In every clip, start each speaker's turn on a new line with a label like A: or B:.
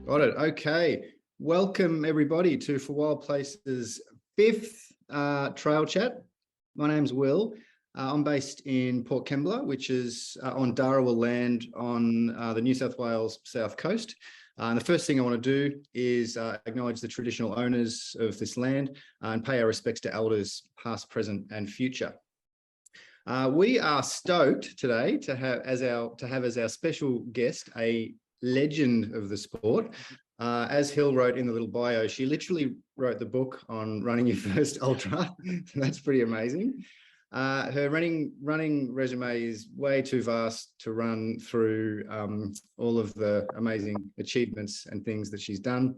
A: Got it. Okay. Welcome everybody to For Wild Places' fifth trail chat. My name's Will. I'm based in Port Kembla, which is on Dharawal land on the New South Wales south coast. And the first thing I want to do is acknowledge the traditional owners of this land and pay our respects to elders past, present and future. We are stoked today to have as our special guest a legend of the sport. As Hill wrote in the little bio, she literally wrote the book on running your first ultra. That's pretty amazing. Her running resume is way too vast to run through all of the amazing achievements and things that she's done.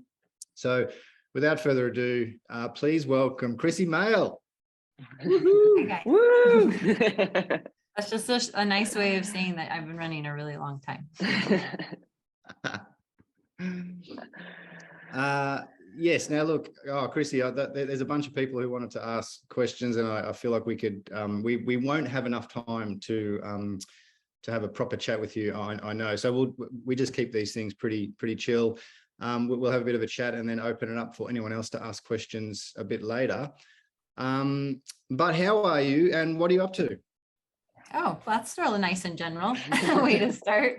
A: So without further ado, please welcome Krissy Moehl.
B: Okay.
C: Woo!
B: That's just a nice way of saying that I've been running a really long time.
A: Yes. Now, look, Krissy, there's a bunch of people who wanted to ask questions, and I feel like we could. We won't have enough time to have a proper chat with you. I know. So we just keep these things pretty chill. We'll have a bit of a chat and then open it up for anyone else to ask questions a bit later. But how are you, and what are you up to?
B: Oh, well, that's really nice and general way to start.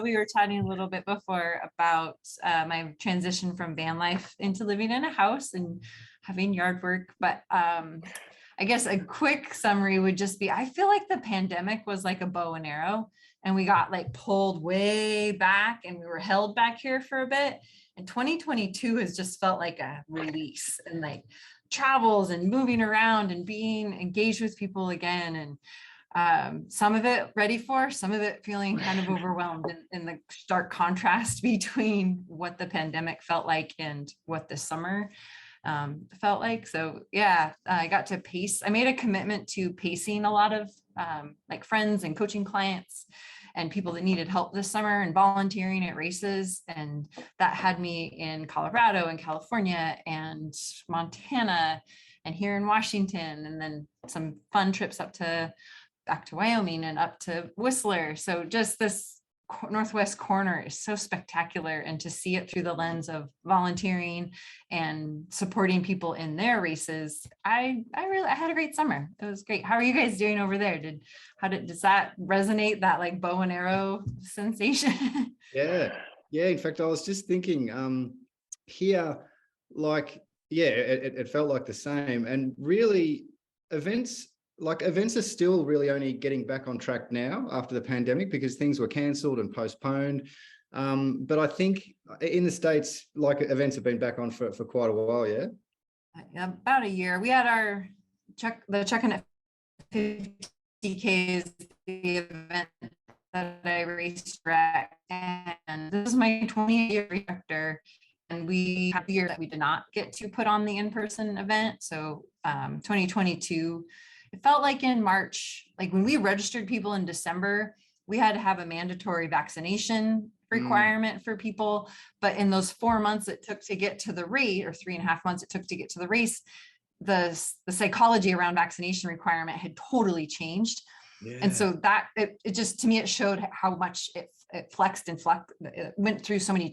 B: We were chatting a little bit before about my transition from van life into living in a house and having yard work. But I guess a quick summary would just be, I feel like the pandemic was like a bow and arrow, and we got like pulled way back and we were held back here for a bit. And 2022 has just felt like a release, and like travels and moving around and being engaged with people again. And some of it ready for, some of it feeling kind of overwhelmed in the stark contrast between what the pandemic felt like and what the summer felt like. So yeah, I got to pace. I made a commitment to pacing a lot of like friends and coaching clients and people that needed help this summer and volunteering at races. And that had me in Colorado and California and Montana and here in Washington, and then some fun trips back to Wyoming and up to Whistler. So just this Northwest corner is so spectacular, and to see it through the lens of volunteering and supporting people in their races, I had a great summer. It was great. How are you guys doing over there? Does that resonate, that like bow and arrow sensation?
A: Yeah. In fact, I was just thinking here, like, yeah, it felt like the same. And really, events are still really only getting back on track now after the pandemic, because things were cancelled and postponed. But I think in the States, like, events have been back on for quite a while. Yeah.
B: About a year. We had the Check-in at 50K is the event that I raced direct, and this is my 20th year director. And we had a year that we did not get to put on the in-person event. So 2022, it felt like in March, like when we registered people in December, we had to have a mandatory vaccination requirement for people. But in those 4 months it took to get to the race, or 3.5 months it took to get to the race, the psychology around vaccination requirement had totally changed. Yeah. And so that it just, to me, it showed how much it flexed and it went through so many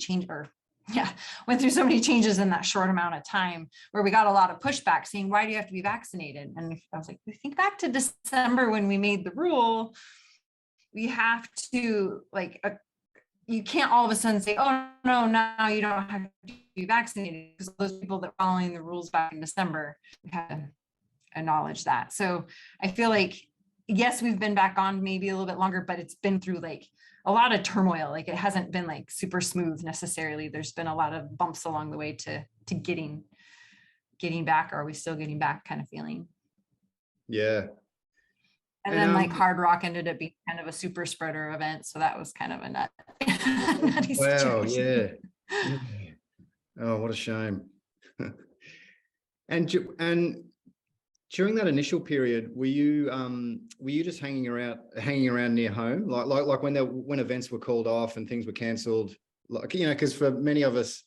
B: went through so many changes in that short amount of time, where we got a lot of pushback saying, why do you have to be vaccinated? And I was like, we think back to December when we made the rule, we have to you can't all of a sudden say, oh no, now you don't have to be vaccinated, because those people that were following the rules back in December, we have to acknowledge that. So I feel like, yes, we've been back on maybe a little bit longer, but it's been through like a lot of turmoil. Like, it hasn't been like super smooth necessarily. There's been a lot of bumps along the way to getting back. Or are we still getting back kind of feeling?
A: Yeah.
B: And then like Hard Rock ended up being kind of a super spreader event. So that was kind of a nutty
A: wow.
B: situation.
A: Yeah. Oh, what a shame. And during that initial period, were you just hanging around near home, like when events were called off and things were cancelled, like, you know, because for many of us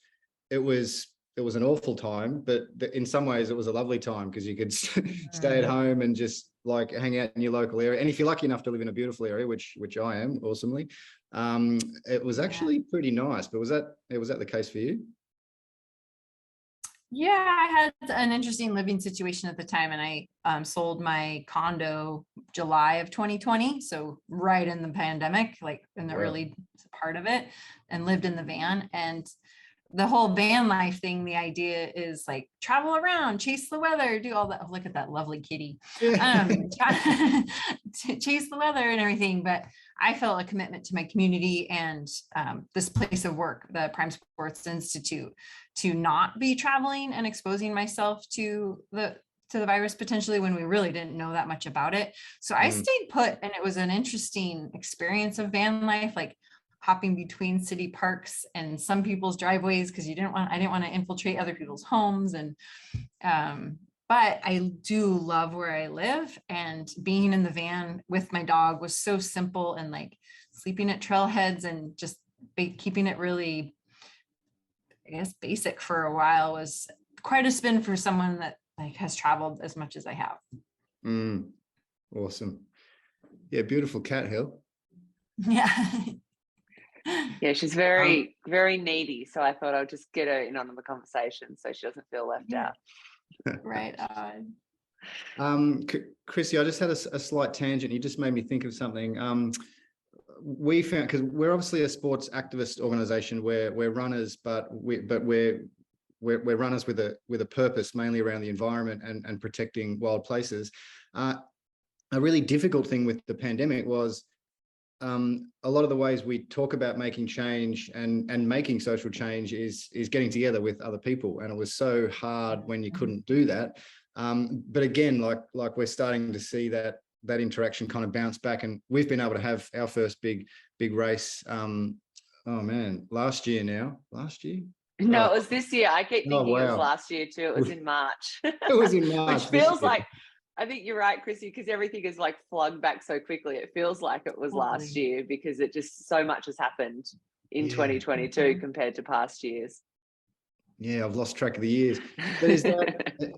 A: it was it was an awful time, but in some ways it was a lovely time because you could stay at home and just like hang out in your local area. And if you're lucky enough to live in a beautiful area, which I am awesomely, it was actually pretty nice. But was that the case for you?
B: Yeah, I had an interesting living situation at the time, and I sold my condo July of 2020, so right in the pandemic, like in the early part of it, and lived in the van. And the whole van life thing, the idea is like travel around, chase the weather, do all that. Oh, look at that lovely kitty. Chase the weather and everything. But I felt a commitment to my community and this place of work, the Prime Sports Institute, to not be traveling and exposing myself to the virus potentially when we really didn't know that much about it. So I stayed put, and it was an interesting experience of van life, like hopping between city parks and some people's driveways because I didn't want to infiltrate other people's homes. And but I do love where I live, and being in the van with my dog was so simple, and like sleeping at trailheads and just keeping it really, I guess, basic for a while was quite a spin for someone that like has traveled as much as I have.
A: Awesome. Yeah, beautiful cat, Hill.
B: Yeah.
C: Yeah, she's very needy, so I thought I'll just get her in on the conversation so she doesn't feel left out.
B: Right.
A: Krissy, I just had a slight tangent. You just made me think of something. We found, because we're obviously a sports activist organization, we're runners, but we're runners with a purpose, mainly around the environment and protecting wild places. A really difficult thing with the pandemic was a lot of the ways we talk about making change and making social change is getting together with other people, and it was so hard when you couldn't do that. But again, like we're starting to see that interaction kind of bounce back, and we've been able to have our first big race. Last year.
C: No, it was this year. I keep thinking it was
A: wow.
C: last year too. It was in March.
A: It was in March.
C: Which feels like, I think you're right, Krissy, because everything is like flooded back so quickly. It feels like it was last year because it just so much has happened in 2022 compared to past years. Yeah,
A: I've lost track of the years. But is that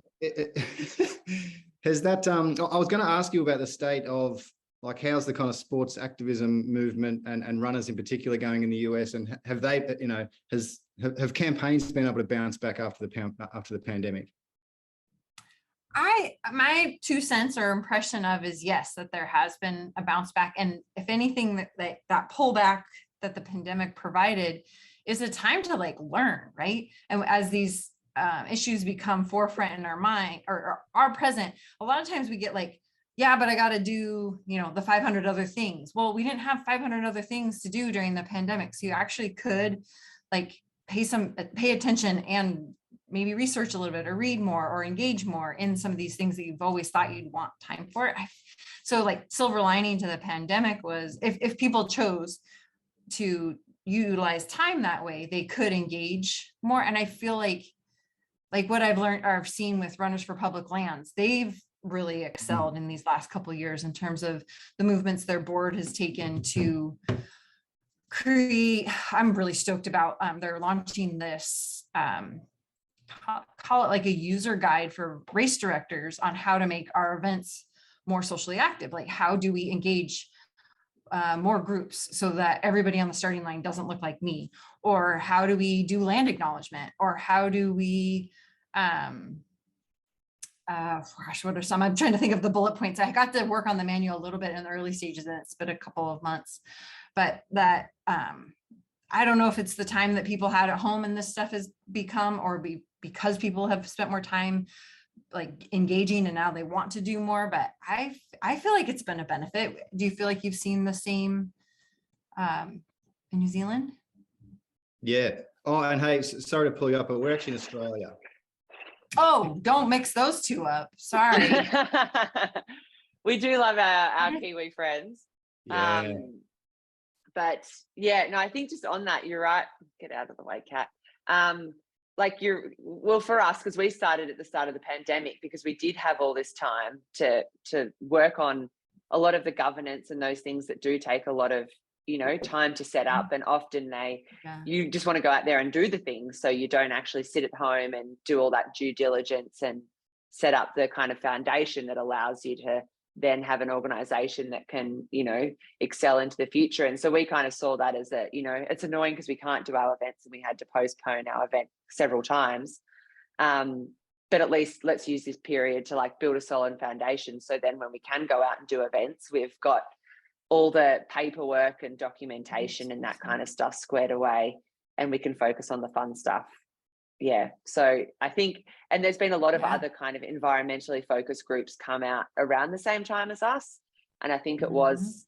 A: has that I was going to ask you about the state of like how's the kind of sports activism movement and runners in particular going in the US, and have they, have campaigns been able to bounce back after the pandemic?
B: My 2 cents or impression of is yes, that there has been a bounce back, and if anything, that pullback that the pandemic provided is a time to like learn, right? And as these issues become forefront in our mind or are present, a lot of times we get like, yeah, but I got to do, the 500 other things. Well, we didn't have 500 other things to do during the pandemic, so you actually could like pay attention and maybe research a little bit or read more or engage more in some of these things that you've always thought you'd want time for. So like silver lining to the pandemic was if people chose to utilize time that way, they could engage more. And I feel like what I've learned or I've seen with Runners for Public Lands, they've really excelled in these last couple of years in terms of the movements their board has taken to create. I'm really stoked about they're launching this call it like a user guide for race directors on how to make our events more socially active. Like, how do we engage more groups so that everybody on the starting line doesn't look like me? Or how do we do land acknowledgement? Or how do we, what are some? I'm trying to think of the bullet points. I got to work on the manual a little bit in the early stages, and it's been a couple of months, but that, I don't know if it's the time that people had at home and this stuff has become, or because people have spent more time like engaging and now they want to do more, but I feel like it's been a benefit. Do you feel like you've seen the same in New Zealand?
A: Yeah. Oh, and hey, sorry to pull you up, but we're actually in Australia.
B: Oh, don't mix those two up. Sorry.
C: We do love our Kiwi friends.
A: Yeah.
C: But yeah, no, I think just on that, you're right. Get out of the way, Kat. For us, because we started at the start of the pandemic, because we did have all this time to work on a lot of the governance and those things that do take a lot of time to set up, and often you just want to go out there and do the things, so you don't actually sit at home and do all that due diligence and set up the kind of foundation that allows you to then have an organization that can excel into the future. And so we kind of saw that as it's annoying because we can't do our events, and we had to postpone our event several times, but at least let's use this period to build a solid foundation, so then when we can go out and do events, we've got all the paperwork and documentation and that kind of stuff squared away, and we can focus on the fun stuff. Yeah. So I think, and there's been a lot of other kind of environmentally focused groups come out around the same time as us. And I think it was,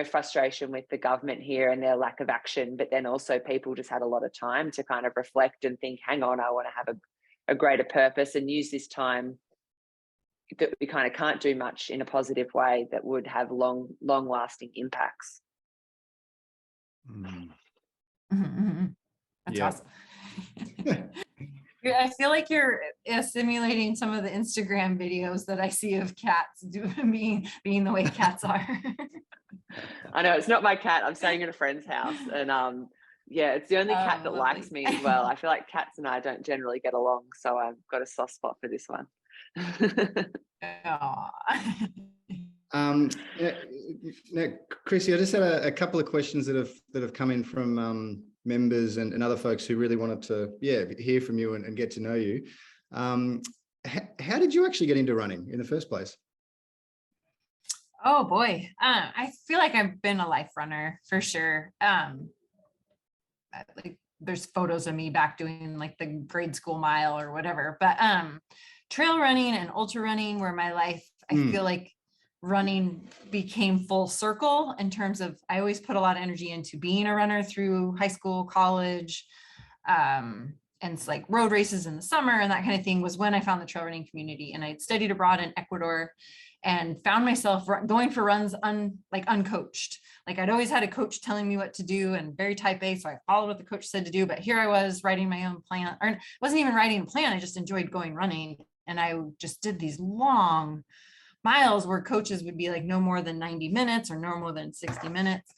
C: frustration with the government here and their lack of action, but then also people just had a lot of time to kind of reflect and think, hang on, I want to have a greater purpose and use this time that we kind of can't do much in a positive way that would have long lasting impacts.
B: That's awesome. I feel like you're simulating some of the Instagram videos that I see of cats being the way cats are.
C: I know, it's not my cat. I'm staying at a friend's house, and it's the only cat that likes me as well. I feel like cats and I don't generally get along, so I've got a soft spot for this one.
A: Now, Krissy, I just had a couple of questions that have come in from members and other folks who really wanted to hear from you and get to know you. How did you actually get into running in the first place?
B: Oh boy, I feel like I've been a life runner for sure. There's photos of me back doing the grade school mile or whatever, but trail running and ultra running were my life. I feel like running became full circle in terms of, I always put a lot of energy into being a runner through high school, college, and it's road races in the summer and that kind of thing was when I found the trail running community. And I'd studied abroad in Ecuador and found myself going for runs uncoached. I'd always had a coach telling me what to do and very type A, so I followed what the coach said to do, but here I was writing my own plan, or wasn't even writing a plan, I just enjoyed going running. And I just did these long miles where coaches would be no more than 90 minutes or no more than 60 minutes.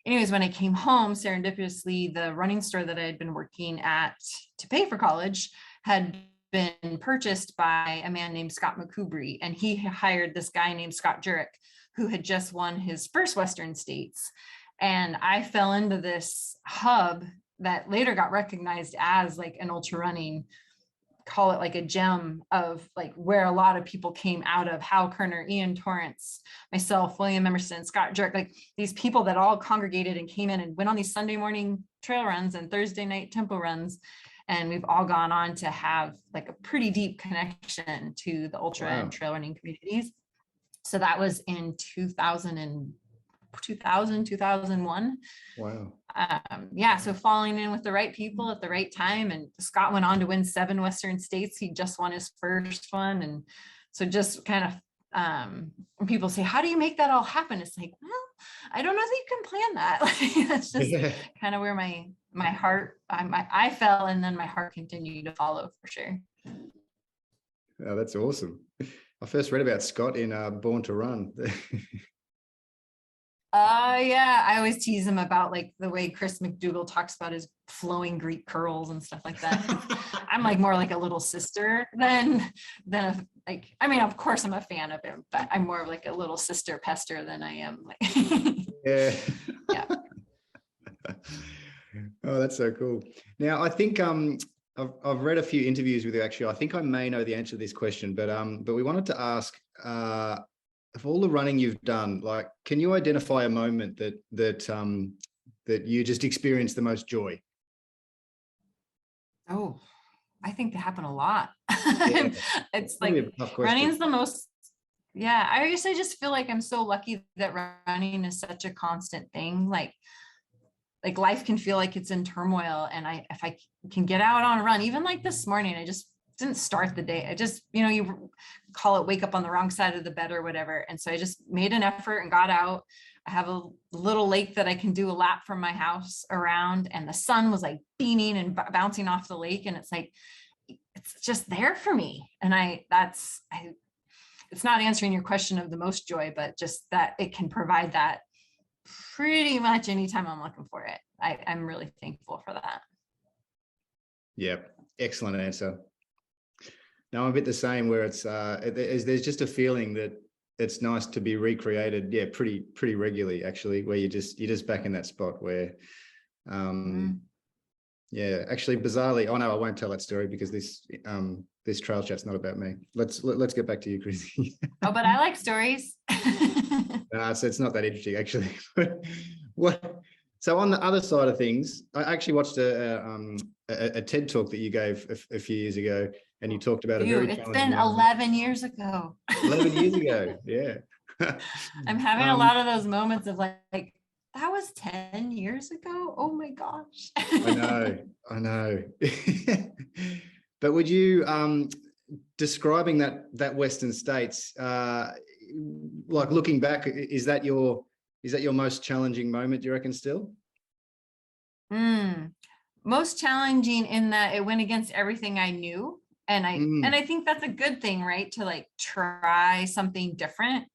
B: Anyways, when I came home, serendipitously, the running store that I had been working at to pay for college had been purchased by a man named Scott McCubry, and he hired this guy named Scott Jurek, who had just won his first Western States. And I fell into this hub that later got recognized as an ultra running, call it a gem of where a lot of people came out of. Hal Kerner, Ian Torrance, myself, William Emerson, Scott Jurek, these people that all congregated and came in and went on these Sunday morning trail runs and Thursday night tempo runs. And we've all gone on to have a pretty deep connection to the ultra and trail running communities. So that was in 2001.
A: Wow.
B: So falling in with the right people at the right time. And Scott went on to win 7 Western States. He just won his first one. And so just kind of, when people say, how do you make that all happen? It's well, I don't know that you can plan that. That's just kind of where my heart, I fell, and then my heart continued to follow for sure.
A: Oh, that's awesome. I first read about Scott in Born to Run.
B: I always tease him about the way Chris McDougall talks about his flowing Greek curls and stuff like that. I'm more like a little sister than of course I'm a fan of him, but I'm more of a little sister pester than I am
A: Yeah.
B: Yeah.
A: Oh, that's so cool. Now, I think I've read a few interviews with you, actually. I think I may know the answer to this question, but we wanted to ask, of all the running you've done, can you identify a moment that you just experienced the most joy?
B: Oh, I think that happened a lot.
A: Yeah.
B: It's
A: running's
B: the most. Yeah, I just feel I'm so lucky that running is such a constant thing. Life can feel it's in turmoil, and if I can get out on a run, even this morning, I just didn't start the day. I just, you call it wake up on the wrong side of the bed or whatever. And so I just made an effort and got out. I have a little lake that I can do a lap from my house around, and the sun was beaming and bouncing off the lake. And it's it's just there for me. And it's not answering your question of the most joy, but just that it can provide that pretty much anytime I'm looking for it. I'm really thankful for that.
A: Yeah, excellent answer. Now I'm a bit the same, where it's there's just a feeling that it's nice to be recreated. Yeah, pretty regularly actually, where you're just back in that spot where, yeah, actually bizarrely. Oh no, I won't tell that story because this trail chat's not about me. Let's get back to you, Krissy.
B: Oh, but I like stories.
A: So it's not that interesting actually. What? So on the other side of things, I actually watched a TED talk that you gave a few years ago, and you talked about a very
B: It's
A: challenging
B: been 11 years ago.
A: 11 years ago, yeah.
B: I'm having a lot of those moments of like that was 10 years ago. Oh my gosh.
A: I know. But would you, describing that Western States, like looking back, is that your most challenging moment, do you reckon, still?
B: Most challenging in that it went against everything I knew. And I think that's a good thing, right? To like try something different.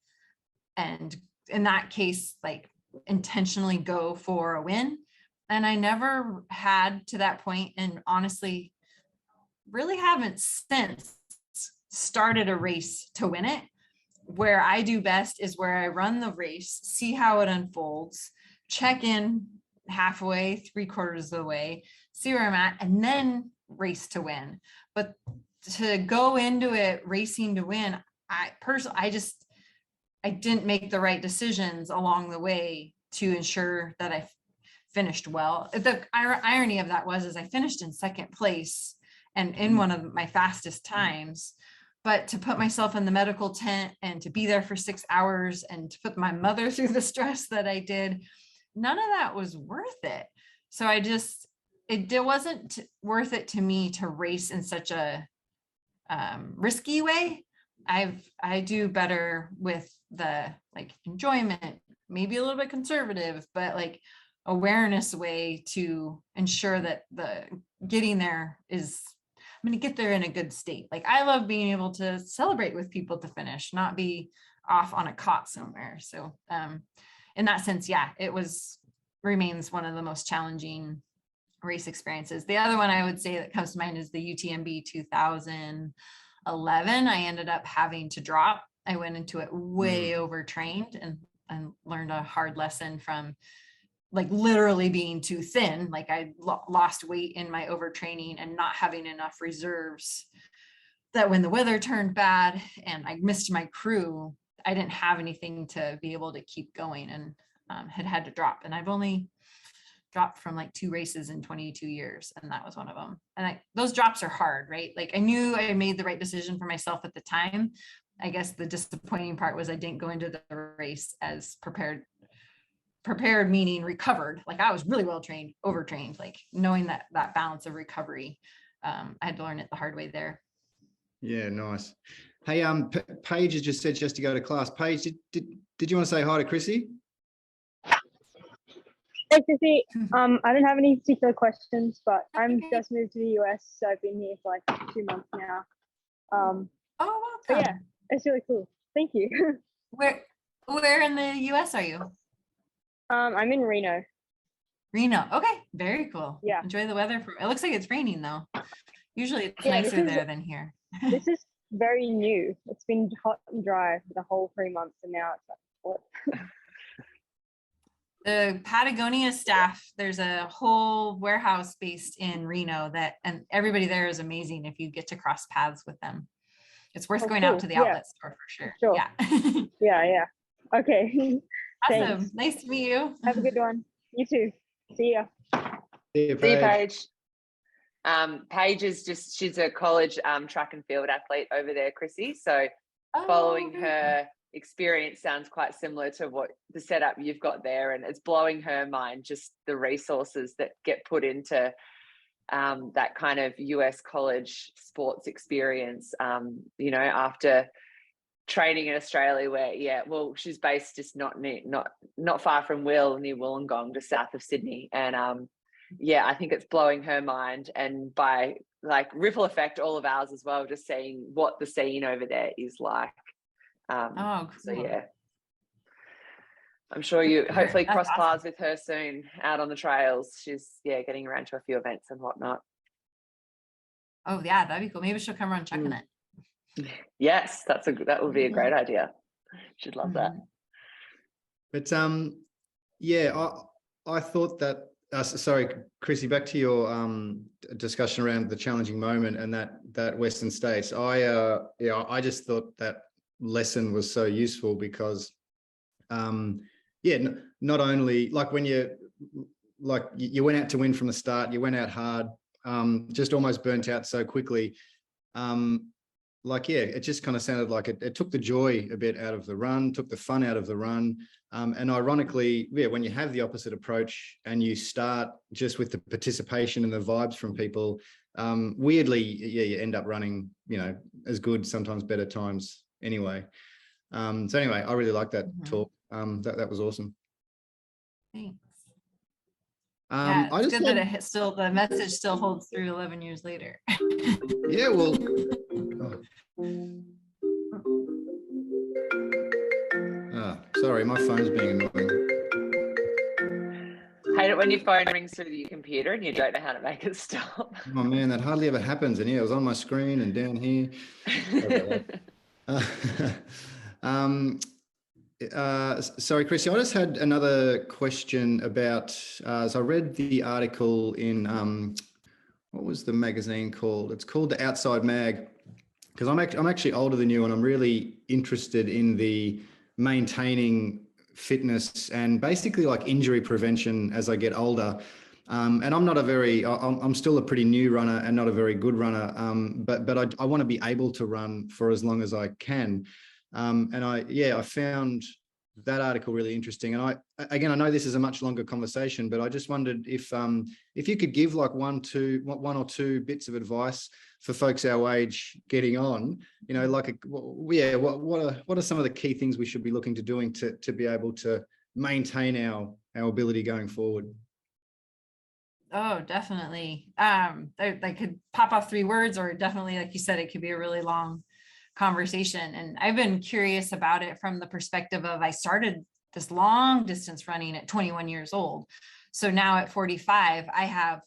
B: And in that case, like intentionally go for a win. And I never had to that point, and honestly, really haven't since started a race to win it. Where I do best is where I run the race, see how it unfolds, check in halfway, 3/4 of the way, see where I'm at, and then race to win. But to go into it racing to win, I didn't make the right decisions along the way to ensure that I finished well. The irony of that is I finished in second place and in one of my fastest times, but to put myself in the medical tent and to be there for 6 hours and to put my mother through the stress that I did, none of that was worth it. So it wasn't worth it to me to race in such a risky way. I do better with the like enjoyment, maybe a little bit conservative, but like awareness way to ensure that the getting there is, I'm going to get there in a good state. Like I love being able to celebrate with people to finish, not be off on a cot somewhere. So in that sense, yeah, remains one of the most challenging race experiences. The other one I would say that comes to mind is the UTMB 2011. I ended up having to drop. I went into it way overtrained and learned a hard lesson from like literally being too thin. Like I lost weight in my overtraining and not having enough reserves, that when the weather turned bad and I missed my crew, I didn't have anything to be able to keep going, and had to drop. And I've only dropped from like 2 races in 22 years. And that was one of them. And those drops are hard, right? Like I knew I made the right decision for myself at the time. I guess the disappointing part was I didn't go into the race as prepared meaning recovered. Like I was really well trained, overtrained, like knowing that balance of recovery. I had to learn it the hard way there.
A: Yeah, nice. Hey, Paige has just said just to go to class. Paige, did you want to say hi to Krissy?
D: Hey, Krissy. I don't have any particular questions, but I'm just moved to the US, so I've been here for like 2 months now.
B: Oh, welcome.
D: But yeah, it's really cool. Thank you.
B: Where in the US are you?
D: I'm in Reno.
B: Reno. Okay, very cool.
D: Yeah.
B: Enjoy the weather. It looks like it's raining though. Usually it's nicer there than here.
D: This is very new. It's been hot and dry for the whole 3 months, and now it's like, what?
B: The Patagonia staff, there's a whole warehouse based in Reno and everybody there is amazing if you get to cross paths with them. It's worth going out to the outlet store for sure. Yeah.
D: Yeah. Okay.
B: Awesome.
D: Thanks.
B: Nice to meet you.
D: Have a good one. You too. See ya.
A: See you,
C: See you,
A: Paige.
C: Paige. Paige is she's a college track and field athlete over there, Krissy. So following her experience sounds quite similar to what the setup you've got there, and it's blowing her mind just the resources that get put into that kind of US college sports experience, after training in Australia where she's based just not far from Will, near Wollongong, just south of Sydney, and I think it's blowing her mind, and by like ripple effect all of ours as well, just seeing what the scene over there is like.
B: Cool.
C: So yeah. I'm sure you hopefully
B: That's
C: cross
B: awesome.
C: paths with her soon out on the trails. She's getting around to a few events and whatnot.
B: Oh yeah, that'd be cool. Maybe she'll come around checking it.
C: Yes, that would be a great idea. She'd love that.
A: But yeah, I thought that. Sorry, Krissy, back to your discussion around the challenging moment and that Western States. I just thought that lesson was so useful because, not only like when you went out to win from the start, you went out hard, just almost burnt out so quickly. It just kind of sounded like it took the joy a bit out of the run, took the fun out of the run. And ironically, when you have the opposite approach and you start just with the participation and the vibes from people, weirdly, you end up running, as good, sometimes better times anyway. So anyway, I really like that talk. That was awesome.
B: Thanks.
A: I
B: it's
A: just
B: good that the message still holds through 11 years later.
A: Yeah, well. Sorry, my phone's being annoying.
C: Hate it when your phone rings through your computer and you don't know how to make it stop.
A: Oh man, that hardly ever happens. And it was on my screen and down here. Sorry, Krissy, I just had another question about, so I read the article in, what was the magazine called? It's called The Outside Mag, because I'm actually older than you and I'm really interested in the maintaining fitness and basically like injury prevention as I get older. And I'm still a pretty new runner and not a very good runner, but I want to be able to run for as long as I can. And I found that article really interesting. And I know this is a much longer conversation, but I just wondered if you could give like one or two bits of advice for folks our age getting on, what are some of the key things we should be looking to doing to be able to maintain our ability going forward?
B: Oh, definitely. They could pop off 3 words, or definitely, like you said, it could be a really long conversation. And I've been curious about it from the perspective of I started this long distance running at 21 years old. So now at 45, I have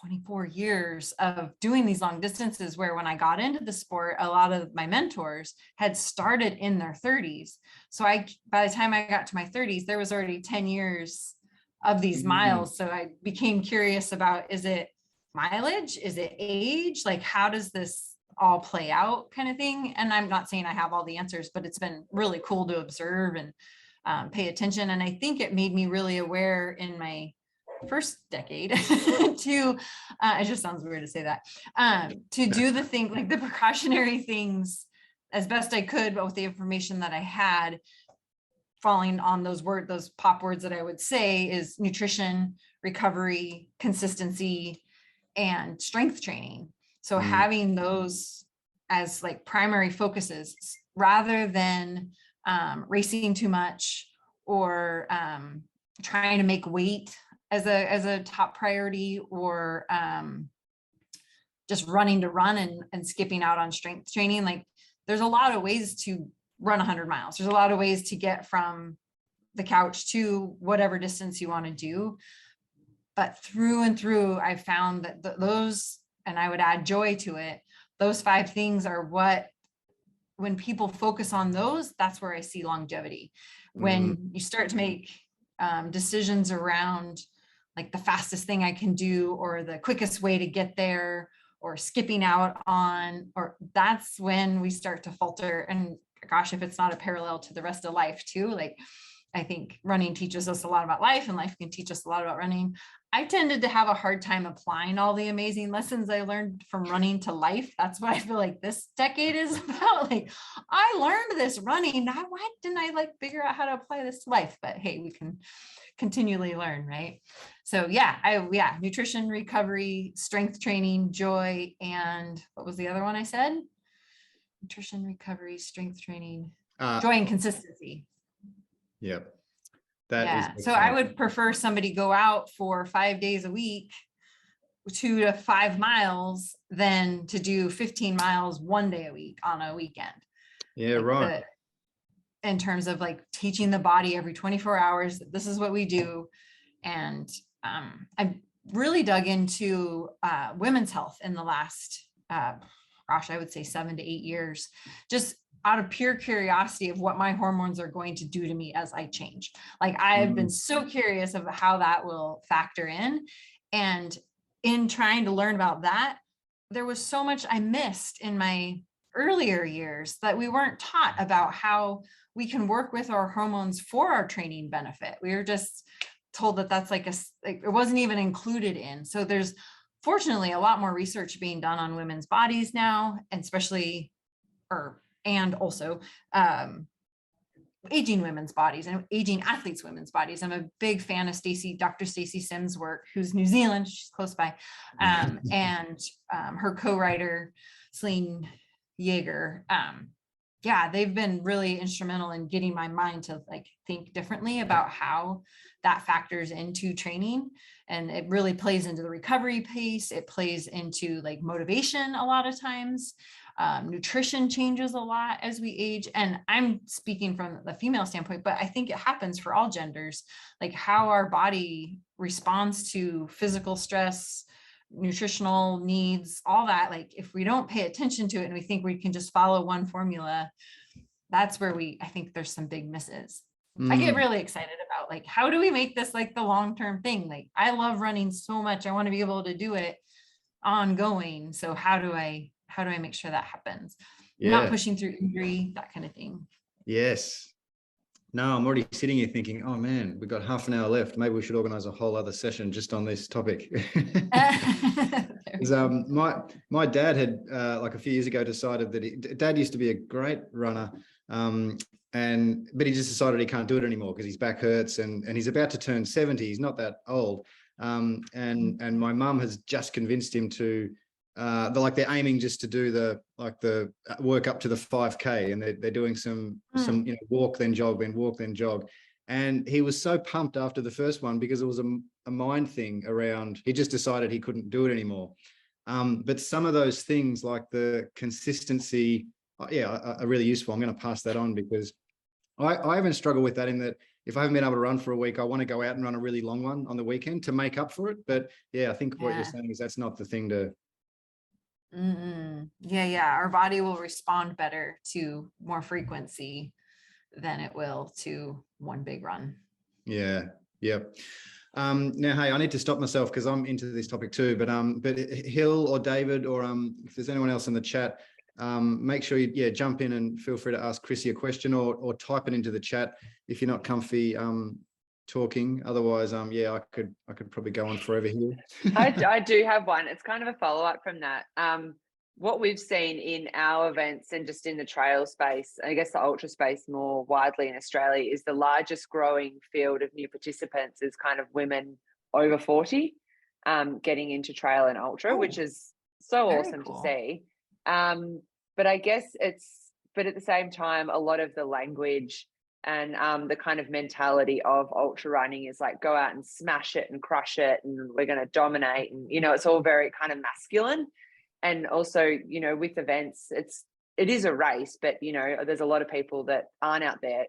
B: 24 years of doing these long distances, where when I got into the sport, a lot of my mentors had started in their 30s. So by the time I got to my 30s, there was already 10 years of these miles. So I became curious about, is it mileage? Is it age? Like, how does this all play out, kind of thing? And I'm not saying I have all the answers, but it's been really cool to observe and pay attention. And I think it made me really aware in my first decade to, it just sounds weird to say that, to do the thing, like the precautionary things as best I could, but with the information that I had, falling on those pop words that I would say is nutrition, recovery, consistency, and strength training. So having those as like primary focuses rather than racing too much or trying to make weight as a top priority, or just running to run and skipping out on strength training. Like, there's a lot of ways to run 100 miles. There's a lot of ways to get from the couch to whatever distance you want to do. But through and through, I found that those, and I would add joy to it, those 5 things are what, when people focus on those, that's where I see longevity. When you start to make decisions around like the fastest thing I can do, or the quickest way to get there, or skipping out on, or that's when we start to falter. And gosh, if it's not a parallel to the rest of life too, like I think running teaches us a lot about life, and life can teach us a lot about running. I tended to have a hard time applying all the amazing lessons I learned from running to life. That's what I feel like this decade is about. Like, I learned this running. Why didn't I like figure out how to apply this to life? But hey, we can continually learn, right? So yeah, nutrition, recovery, strength training, joy, and what was the other one I said? Nutrition, recovery, strength training, joy, and consistency.
A: Yep.
B: So I would prefer somebody go out for 5 days a week, 2 to 5 miles, than to do 15 miles 1 day a week on a weekend.
A: Yeah, right.
B: in terms of like teaching the body every 24 hours, this is what we do. And I've really dug into women's health in the last, I would say 7 to 8 years, just out of pure curiosity of what my hormones are going to do to me as I change. Like I've been so curious of how that will factor in. And in trying to learn about that, there was so much I missed in my earlier years that we weren't taught about how we can work with our hormones for our training benefit. We were just told that that's like it wasn't even included in. So there's fortunately a lot more research being done on women's bodies now, and especially, and also aging women's bodies and aging athletes' women's bodies. I'm a big fan of Dr. Stacey Sims' work, who's New Zealand, she's close by, and her co-writer, Celine Yeager. Yeah, they've been really instrumental in getting my mind to like think differently about how that factors into training. And it really plays into the recovery pace. It plays into like motivation a lot of times. Nutrition changes a lot as we age. And I'm speaking from the female standpoint, but I think it happens for all genders, like how our body responds to physical stress, nutritional needs, all that. Like if we don't pay attention to it and we think we can just follow one formula, that's where I think there's some big misses. I get really excited about like, how do we make this like the long-term thing? Like I love running so much. I want to be able to do it ongoing. So how do I make sure that happens? Not pushing through injury, that kind of thing. Yes.
A: No, I'm already sitting here thinking, oh man, we've got half an hour left. Maybe we should organize a whole other session just on this topic. My dad had like a few years ago decided that Dad used to be a great runner, but he just decided he can't do it anymore because his back hurts and he's about to turn 70. He's not that old. And my mum has just convinced him to they're aiming just to do the work up to the 5K, and they're doing some walk then jog, and he was so pumped after the first one because it was a mind thing around, he just decided he couldn't do it anymore. But some of those things like the consistency are really useful. I'm going to pass that on because I even struggle with that, in that if I haven't been able to run for a week, I want to go out and run a really long one on the weekend to make up for it. But I think what you're saying is that's not the thing to.
B: Yeah. Our body will respond better to more frequency than it will to one big run. Yeah. Yep. Now, hey, I need to stop myself because I'm into this topic too. But Hill or David or if there's anyone else in the chat, make sure you jump in and feel free to ask Krissy a question or type it into the chat if you're not comfy talking. Otherwise, I could probably go on forever here.
C: I do have one. It's kind of a follow-up from that. What we've seen in our events and just in the trail space, I guess the ultra space more widely in Australia, is the largest growing field of new participants is kind of women over 40 getting into trail and ultra, which is so awesome to see. But I guess but at the same time, a lot of the language and the kind of mentality of ultra running is like, go out and smash it and crush it and we're going to dominate. And, it's all very kind of masculine. And also, with events, it is a race, but, there's a lot of people that aren't out there,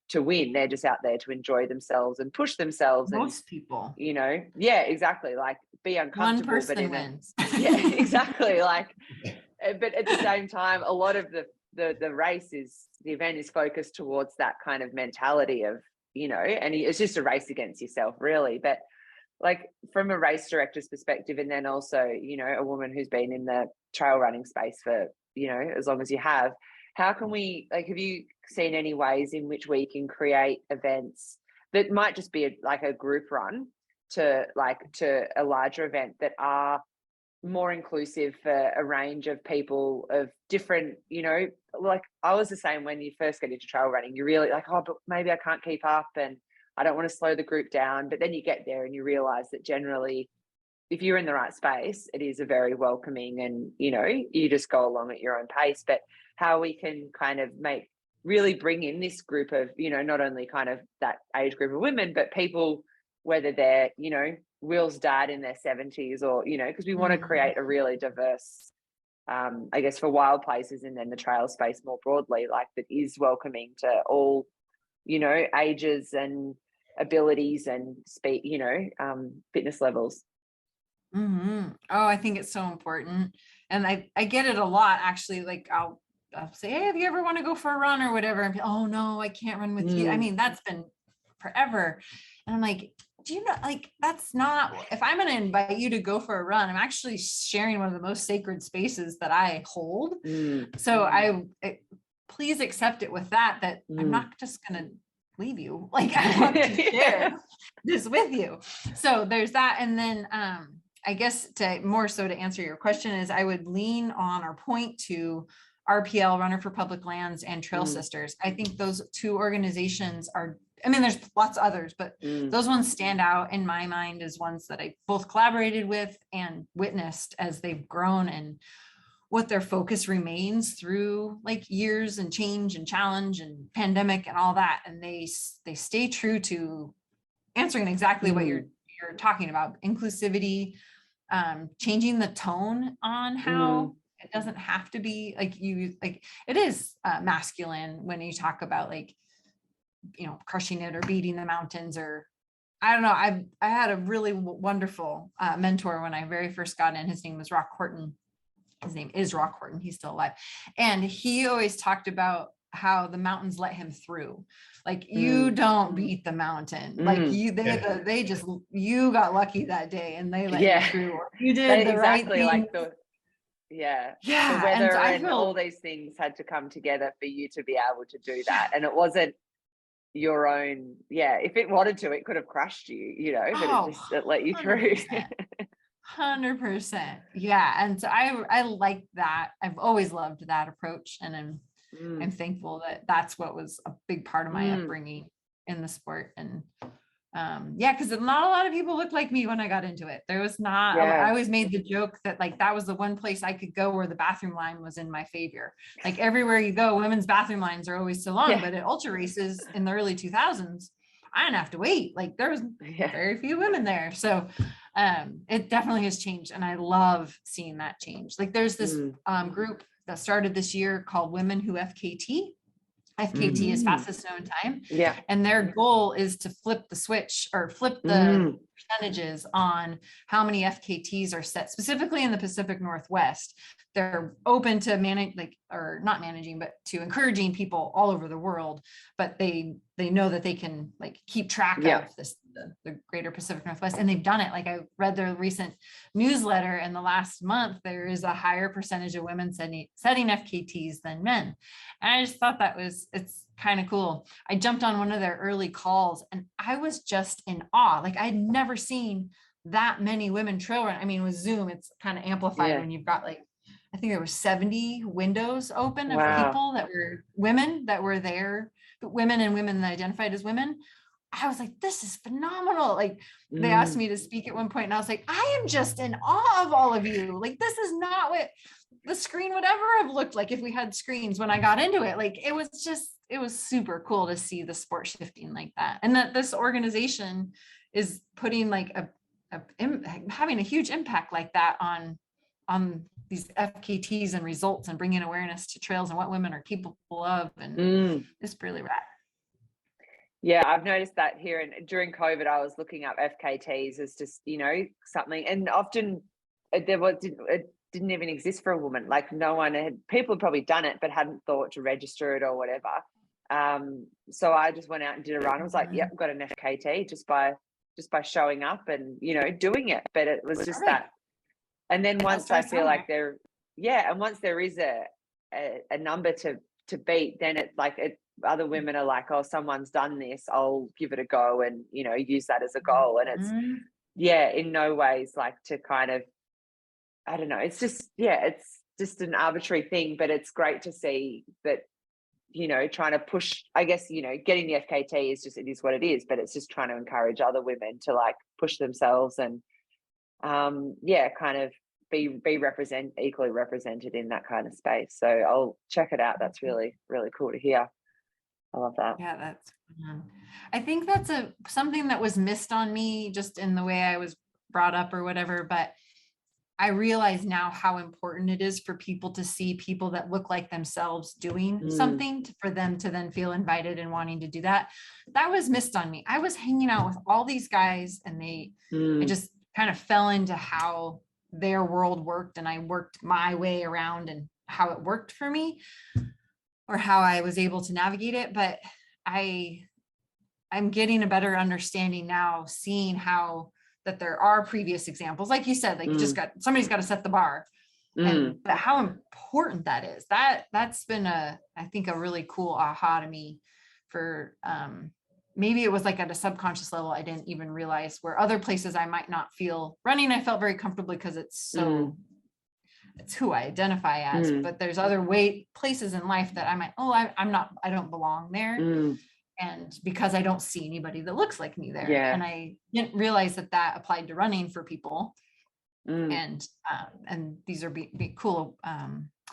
C: to win. They're just out there to enjoy themselves and push themselves.
B: Most people.
C: Yeah, exactly. Like be uncomfortable.
B: One person wins.
C: Yeah, exactly. Like, but at the same time, a lot of the event is focused towards that kind of mentality of, and it's just a race against yourself really. But like from a race director's perspective, and then also, a woman who's been in the trail running space for, as long as you have, how can we, like, have you seen any ways in which we can create events that might just be a group run to a larger event that are more inclusive for a range of people of different, like I was the same when you first get into trail running, you're really like, oh, but maybe I can't keep up and I don't want to slow the group down. But then you get there and you realize that generally, if you're in the right space, it is a very welcoming and, you just go along at your own pace. But how we can kind of really bring in this group of, not only kind of that age group of women, but people, whether they're, Will's dad in their 70s or, because we want to create a really diverse I guess for wild places, and then the trail space more broadly, like that is welcoming to all, ages and abilities and speed, fitness levels.
B: Oh, I think it's so important. And I get it a lot, actually. Like I'll say, hey, if you ever want to go for a run or whatever, and oh no, I can't run with you. I mean, that's been forever. And I'm like, do you know, like, that's not, if I'm going to invite you to go for a run, I'm actually sharing one of the most sacred spaces that I hold. So please accept it with that I'm not just going to leave you. Like, I want to share this with you. So there's that. And then, I guess to answer your question is I would lean on or point to RPL, Runner for Public Lands, and Trail Sisters. I think those two organizations are, I mean, there's lots of others, but those ones stand out in my mind as ones that I both collaborated with and witnessed as they've grown and what their focus remains through like years and change and challenge and pandemic and all that. And they stay true to answering exactly what you're talking about, inclusivity, changing the tone on how it doesn't have to be like it is masculine when you talk about like, crushing it or beating the mountains, or I don't know. I had a really wonderful mentor when I very first got in. His name was Rock Horton. His name is Rock Horton. He's still alive. And he always talked about how the mountains let him through. Like you don't beat the mountain. Like you got lucky that day and they let you through. Or you did the right thing.
C: Like the weather and all these things had to come together for you to be able to do that. And it wasn't your own. Yeah. If it wanted to, it could have crushed you, but it let you 100%. Through.
B: 100%. Yeah. And so I like that. I've always loved that approach. And I'm thankful that that's what was a big part of my upbringing in the sport. And because not a lot of people looked like me when I got into it. There was not, I always made the joke that like, that was the one place I could go where the bathroom line was in my favor. Like everywhere you go, women's bathroom lines are always so long, but at ultra races in the early 2000s, I didn't have to wait. Like there was very few women there. So it definitely has changed. And I love seeing that change. Like there's this group that started this year called Women Who FKT. FKT is fastest known time. Yeah. And their goal is to flip the switch or flip the percentages on how many FKTs are set specifically in the Pacific Northwest. They're open to not managing, but to encouraging people all over the world. But they know that they can like keep track of this, the greater Pacific Northwest. And they've done it. Like I read their recent newsletter, and the last month, there is a higher percentage of women setting FKTs than men. And I just thought it's kind of cool. I jumped on one of their early calls and I was just in awe. Like I'd never seen that many women trail run. I mean, with Zoom, it's kind of amplified when you've got like, I think there were 70 windows open of people that were women that were there, women and women that identified as women. I was like, this is phenomenal. Like they asked me to speak at one point and I was like, I am just in awe of all of you. Like, this is not what the screen would ever have looked like if we had screens when I got into it. Like, it was super cool to see the sport shifting like that. And that this organization is putting like having a huge impact like that on these FKTs and results and bringing awareness to trails and what women are capable of. And it's really rad.
C: Yeah, I've noticed that here. And during COVID, I was looking up FKTs as just, something. And often it didn't even exist for a woman. Like people had probably done it, but hadn't thought to register it or whatever. So I just went out and did a run. I was like, yep, got an FKT just by showing up and, doing it. But it was just that. And then once I feel like and once there is a number to beat, then it's like other women are like, oh, someone's done this, I'll give it a go and, use that as a goal. And it's, in no ways like to kind of, I don't know, it's just an arbitrary thing, but it's great to see that, trying to push, I guess, getting the FKT is just, it is what it is, but it's just trying to encourage other women to like push themselves and, kind of be equally represented in that kind of space. So I'll check it out. That's really, really cool to hear. I love that.
B: Yeah, that's I think that's something that was missed on me just in the way I was brought up or whatever, but I realize now how important it is for people to see people that look like themselves doing something for them to then feel invited and wanting to do that. That was missed on me. I was hanging out with all these guys and I just kind of fell into how their world worked, and I worked my way around and how it worked for me, or how I was able to navigate it. But I'm getting a better understanding now, seeing how that there are previous examples, like you said, like somebody's got to set the bar, and but how important that is. That's been I think a really cool aha to me for maybe it was like at a subconscious level I didn't even realize, where other places I might not feel running, I felt very comfortably because it's so it's who I identify as, but there's other places in life that I might, I don't belong there. And because I don't see anybody that looks like me there. And I didn't realize that applied to running for people. And these are cool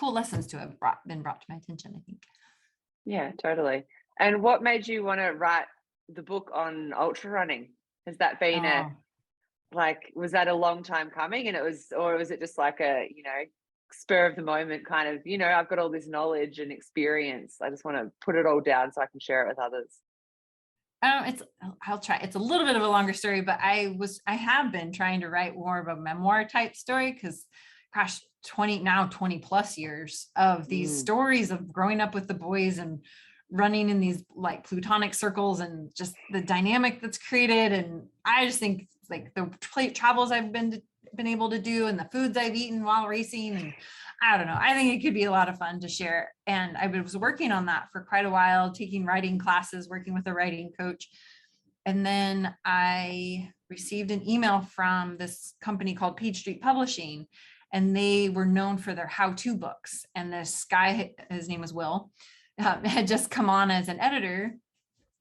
B: lessons to have been brought to my attention, I think.
C: Yeah, totally. And what made you want to write the book on ultra running? Has that been was that a long time coming, and was it just like a, spur of the moment kind of, I've got all this knowledge and experience, I just want to put it all down so I can share it with others?
B: I'll try. It's a little bit of a longer story, but I have been trying to write more of a memoir type story, because gosh, 20 plus years of these stories of growing up with the boys and running in these like plutonic circles, and just the dynamic that's created. And I just think like the travels I've been able to do, and the foods I've eaten while racing, and I don't know, I think it could be a lot of fun to share. And I was working on that for quite a while, taking writing classes, working with a writing coach. And then I received an email from this company called Page Street Publishing, and they were known for their how-to books. And this guy, his name was Will, had just come on as an editor,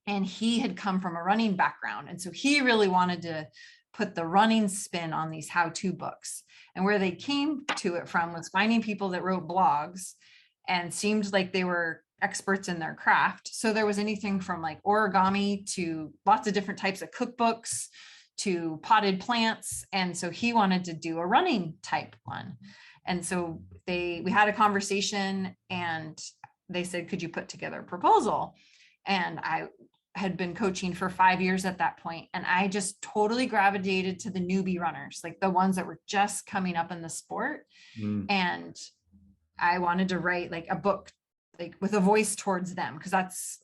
B: and he had come from a running background. And so he really wanted to put the running spin on these how-to books. And where they came to it from was finding people that wrote blogs and seemed like they were experts in their craft. So there was anything from like origami to lots of different types of cookbooks to potted plants. And so he wanted to do a running type one. And so we had a conversation, and they said, could you put together a proposal? And I had been coaching for 5 years at that point, and I just totally gravitated to the newbie runners, like the ones that were just coming up in the sport. And I wanted to write like a book, like with a voice towards them, because that's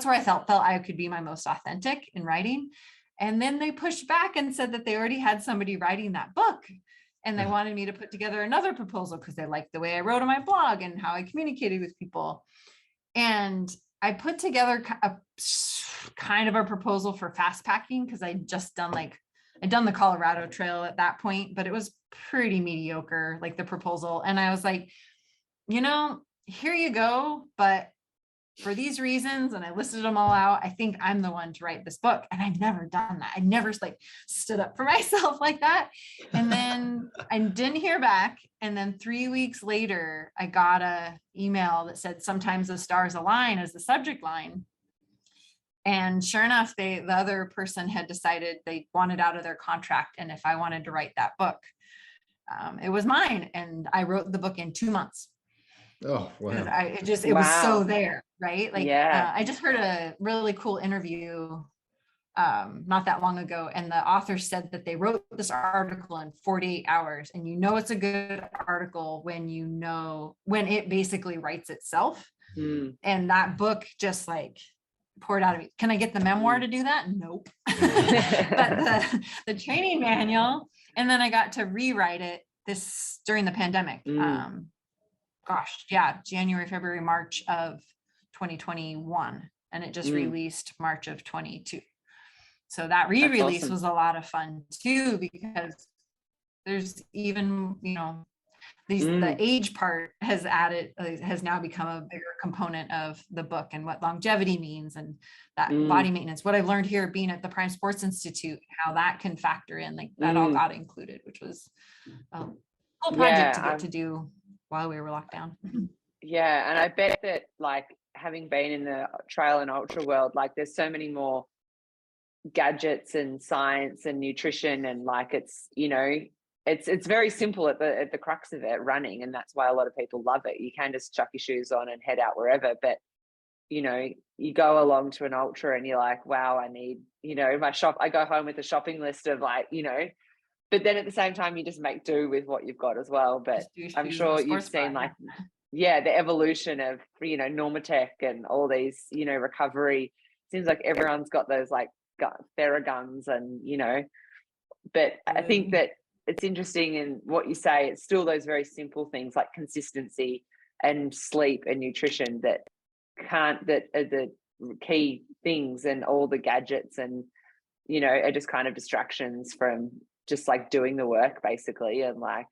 B: where I felt I could be my most authentic in writing. And then they pushed back and said that they already had somebody writing that book, and they wanted me to put together another proposal because they liked the way I wrote on my blog and how I communicated with people. And I put together a kind of a proposal for fast packing, because I'd done the Colorado Trail at that point, but it was pretty mediocre, like the proposal. And I was like, here you go, but for these reasons, and I listed them all out, I think I'm the one to write this book. And I've never done that. I never like stood up for myself like that. And then I didn't hear back. And then 3 weeks later, I got a email that said, sometimes the stars align, as the subject line. And sure enough, the other person had decided they wanted out of their contract, and if I wanted to write that book, it was mine. And I wrote the book in 2 months.
A: Oh, wow.
B: It was so there, right? Like, I just heard a really cool interview not that long ago, and the author said that they wrote this article in 48 hours. And it's a good article when it basically writes itself. And that book just like poured out of me. Can I get the memoir to do that? Nope. But the training manual, and then I got to rewrite it during the pandemic. January, February, March of 2021, and it just released March of 22. So that re-release was a lot of fun too, because there's even, the age part has now become a bigger component of the book, and what longevity means, and that body maintenance, what I've learned here being at the Prime Sports Institute, how that can factor in, like that all got included, which was a cool project to get to do while we were locked down.
C: Yeah. And I bet that, like, having been in the trail and ultra world, like there's so many more gadgets and science and nutrition, and like it's, you know, it's very simple at the crux of it, running, and that's why a lot of people love it. You can just chuck your shoes on and head out wherever, but you know, you go along to an ultra and you're like, wow, I need, you know, I go home with a shopping list of like, you know, but then at the same time you just make do with what you've got as well. But I'm sure you've seen like, yeah, the evolution of, you know, Normatec and all these, you know, recovery. Seems like everyone's got those like Theraguns and, you know, but I think that it's interesting in what you say. It's still those very simple things like consistency and sleep and nutrition that are the key things, and all the gadgets and, you know, are just kind of distractions from just like doing the work basically, and like,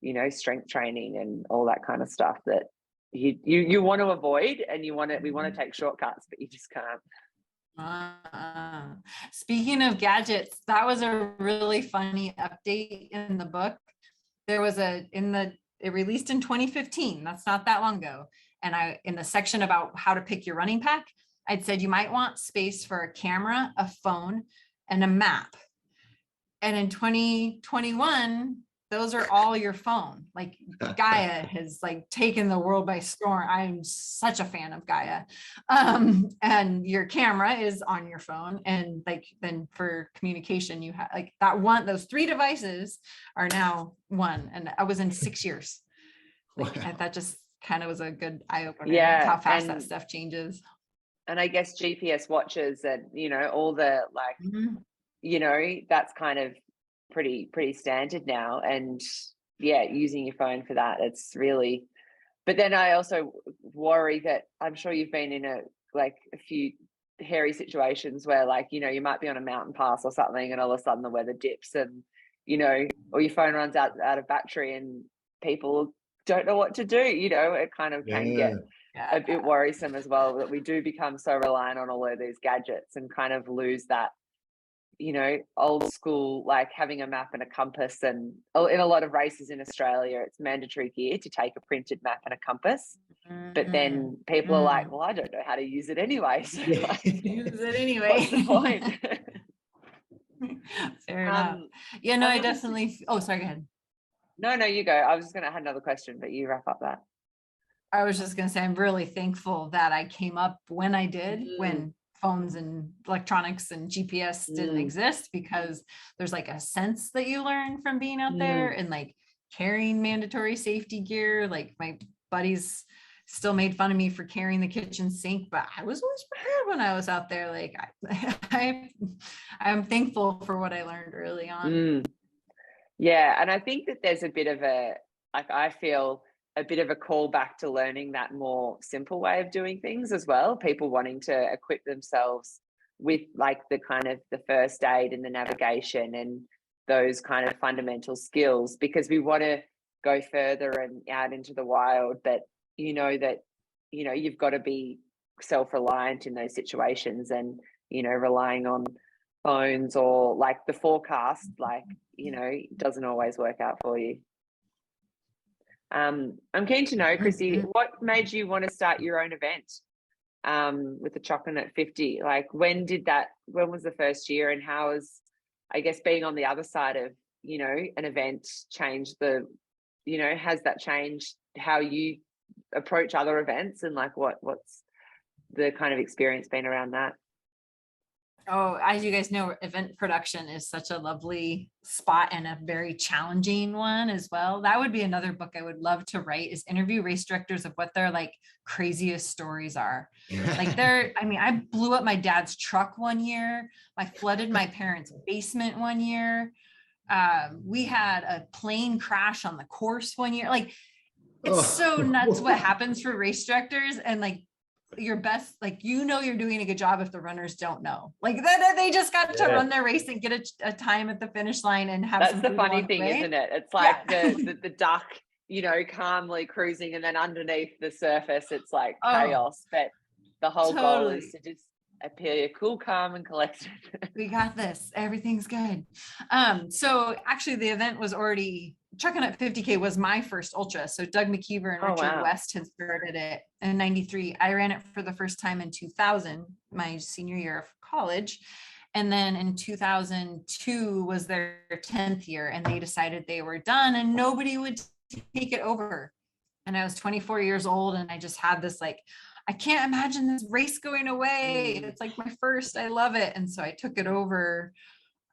C: you know, strength training and all that kind of stuff that you want to avoid, and we want to take shortcuts, but you just can't.
B: Speaking of gadgets, that was a really funny update in the book. There was it released in 2015. That's not that long ago. And in the section about how to pick your running pack, I'd said you might want space for a camera, a phone, and a map. And in 2021, those are all your phone. Like Gaia has like taken the world by storm. I'm such a fan of Gaia. And your camera is on your phone. And like, then for communication, you have like those 3 devices are now one. And I was in 6 years. Like, wow. That just kind of was a good eye opener.
C: Yeah,
B: how fast that stuff changes.
C: And I guess GPS watches and, you know, all the like, you know, that's kind of pretty standard now. And yeah, using your phone for that, it's really, but then I also worry that I'm sure you've been in a few hairy situations where like, you know, you might be on a mountain pass or something and all of a sudden the weather dips and, you know, or your phone runs out of battery and people don't know what to do. You know, it kind of can get a bit worrisome as well, that we do become so reliant on all of these gadgets and kind of lose that, you know, old school, like having a map and a compass. And in a lot of races in Australia, it's mandatory gear to take a printed map and a compass. But then people are like, well, I don't know how to use it anyway. So like,
B: use it anyway.
C: What's the point?
B: Fair enough. Yeah, no, I definitely. Oh, sorry, go ahead.
C: No, you go. I was just going to have another question, but you wrap up that.
B: I was just going to say, I'm really thankful that I came up when I did, when phones and electronics and GPS didn't exist, because there's like a sense that you learn from being out there and like carrying mandatory safety gear. Like my buddies still made fun of me for carrying the kitchen sink, but I was always prepared when I was out there. Like I'm thankful for what I learned early on.
C: Yeah. And I think that there's a bit of I feel a bit of a call back to learning that more simple way of doing things as well. People wanting to equip themselves with like the kind of the first aid and the navigation and those kind of fundamental skills, because we want to go further and out into the wild. But you know that, you know, you've got to be self-reliant in those situations, and, you know, relying on phones or like the forecast, like, you know, doesn't always work out for you. I'm keen to know, Krissy, what made you want to start your own event with the Chocolate 50? Like, when was the first year, and how has, I guess, being on the other side of, you know, an event changed has that changed how you approach other events, and like what's the kind of experience been around that?
B: Oh, as you guys know, event production is such a lovely spot and a very challenging one as well. That would be another book I would love to write, is interview race directors of what their like craziest stories are. Like I blew up my dad's truck one year. I flooded my parents' basement one year. We had a plane crash on the course one year. Like, it's so nuts what happens for race directors, and like your best, like, you know, you're doing a good job if the runners don't know, like that they just got to run their race and get a time at the finish line and have.
C: That's the funny thing, isn't it? It's like the duck, you know, calmly cruising, and then underneath the surface it's like chaos. But the whole goal is to just appear cool, calm, and collected.
B: We got this. Everything's good. So actually, the event was already. Chucking 50K was my first ultra. So Doug McKeever and Richard West had started it in '93. I ran it for the first time in 2000, my senior year of college. And then in 2002 was their 10th year, and they decided they were done and nobody would take it over. And I was 24 years old, and I just had this like, I can't imagine this race going away. It's like my first, I love it. And so I took it over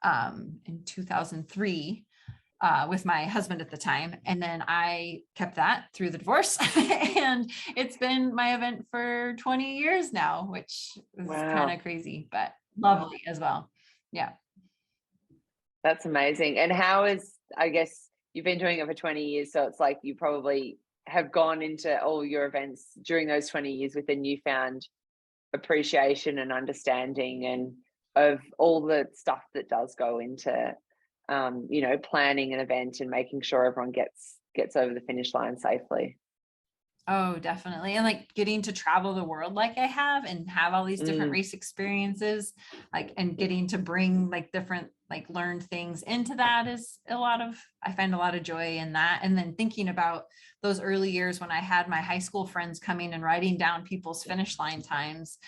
B: in 2003 with my husband at the time. And then I kept that through the divorce. And it's been my event for 20 years now, which is kind of crazy, but lovely as well. Yeah.
C: That's amazing. And how is, I guess you've been doing it for 20 years, so it's like you probably have gone into all your events during those 20 years with a newfound appreciation and understanding and of all the stuff that does go into planning an event and making sure everyone gets over the finish line safely.
B: Oh, definitely. And like getting to travel the world like I have and have all these different race experiences, like, and getting to bring like different, like learned things into that is I find a lot of joy in that. And then thinking about those early years when I had my high school friends coming and writing down people's finish line times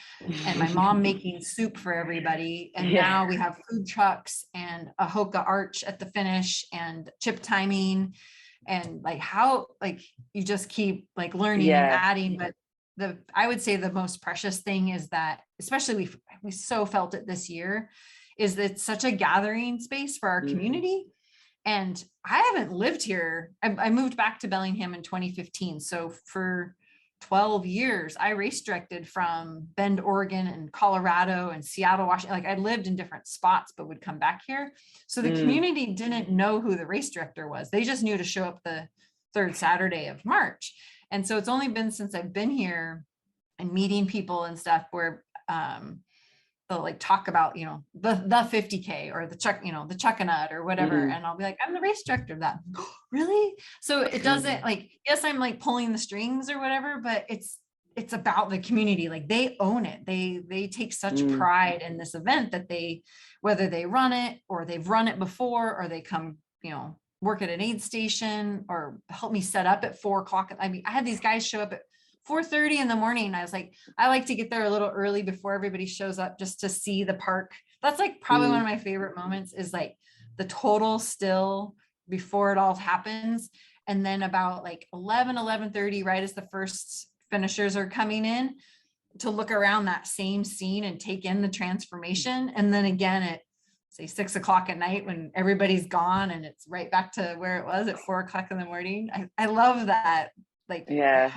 B: and my mom making soup for everybody. And now we have food trucks and a hoka arch at the finish and chip timing. And like how like you just keep like learning and adding, but I would say the most precious thing is that, especially we so felt it this year, is that it's such a gathering space for our community. And I haven't lived here. I moved back to Bellingham in 2015. So for 12 years, I race directed from Bend, Oregon and Colorado and Seattle, Washington. Like I lived in different spots, but would come back here. So the community didn't know who the race director was. They just knew to show up the third Saturday of March. And so it's only been since I've been here and meeting people and stuff where they'll like talk about, the 50K or the chuckanut or whatever. And I'll be like, I'm the race director of that. Really? So it doesn't like, yes, I'm like pulling the strings or whatever, but it's about the community. Like they own it. They take such pride in this event that whether they run it or they've run it before, or they come, work at an aid station or help me set up at 4:00. I mean, I had these guys show up at 4:30 in the morning. I was like, I like to get there a little early before everybody shows up just to see the park. That's like probably one of my favorite moments, is like the total still before it all happens. And then about like 11:30, right as the first finishers are coming in, to look around that same scene and take in the transformation. And then again at say 6:00 at night when everybody's gone and it's right back to where it was at 4:00 in the morning. I love that. Like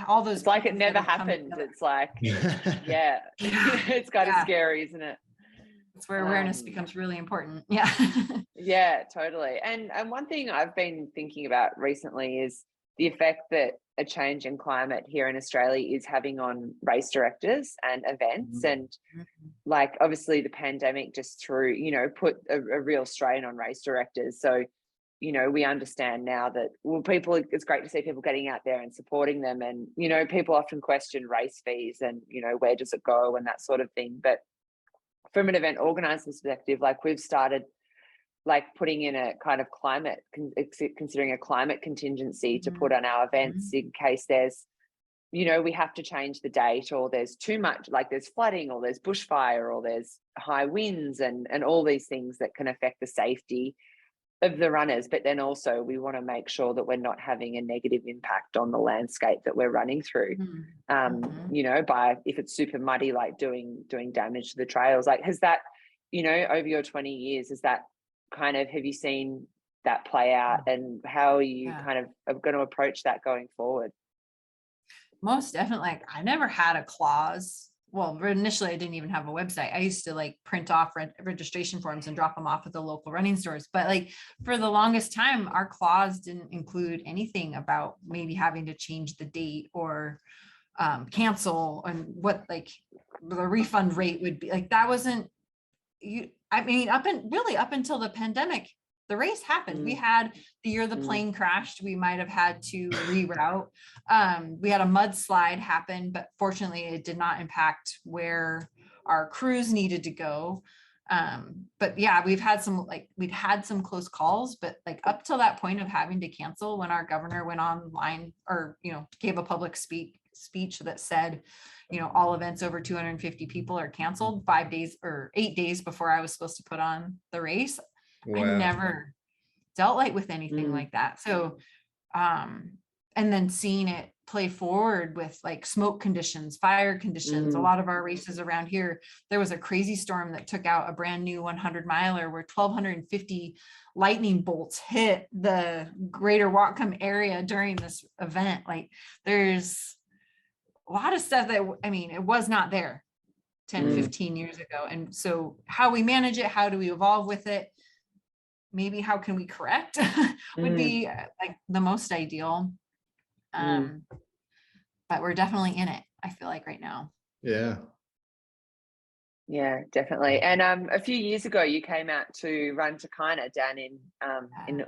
B: all those,
C: it's like it never happened. It's like it's kind of scary, isn't it?
B: It's where awareness becomes really important. Yeah.
C: Yeah, totally. And one thing I've been thinking about recently is the effect that a change in climate here in Australia is having on race directors and events. And like obviously the pandemic just put a real strain on race directors. So we understand now that, it's great to see people getting out there and supporting them. And, people often question race fees and, where does it go and that sort of thing. But from an event organizer perspective, like we've started like putting in a kind of considering a climate contingency to put on our events in case there's, we have to change the date, or there's too much, like there's flooding or there's bushfire or there's high winds and all these things that can affect the safety of the runners. But then also we want to make sure that we're not having a negative impact on the landscape that we're running through, by if it's super muddy, like doing damage to the trails. Like has that, over your 20 years, is that kind of, have you seen that play out, and how are you kind of going to approach that going forward?
B: Most definitely. Like I never had a clause. Well, initially I didn't even have a website. I used to like print off registration forms and drop them off at the local running stores. But like for the longest time, our clause didn't include anything about maybe having to change the date or cancel, and what like the refund rate would be. Like that wasn't up until the pandemic, the race happened. We had the year the plane crashed, we might have had to reroute. We had a mudslide happen, but fortunately it did not impact where our crews needed to go. But yeah, we'd had some close calls, but like up till that point of having to cancel, when our governor went online or, gave a public speech speech that said, you know, all events over 250 people are canceled 5 days or 8 days before I was supposed to put on the race. I
A: Wow.
B: never dealt with anything
C: Mm.
B: like that. So, and then seeing it play forward with like smoke conditions, fire conditions. A
C: Mm.
B: lot of our races around here, there was a crazy storm that took out a brand new 100 miler where 1,250 lightning bolts hit the greater Whatcom area during this event. Like there's a lot of stuff that, I mean, it was not there 10, 15 years ago. And so how we manage it, how do we evolve with it? Maybe how can we correct would be like the most ideal. But we're definitely in it, I feel like right now.
A: Yeah.
C: Yeah, definitely. And a few years ago, you came out to run takayna down in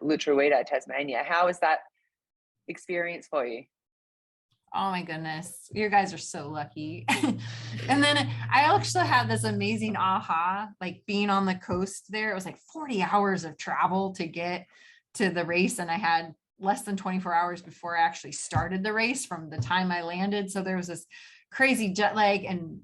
C: Lutruwita, Tasmania. How was that experience for you?
B: Oh my goodness, you guys are so lucky. And then I actually had this amazing aha, like being on the coast there. It was like 40 hours of travel to get to the race, and I had less than 24 hours before I actually started the race from the time I landed. So there was this crazy jet lag, and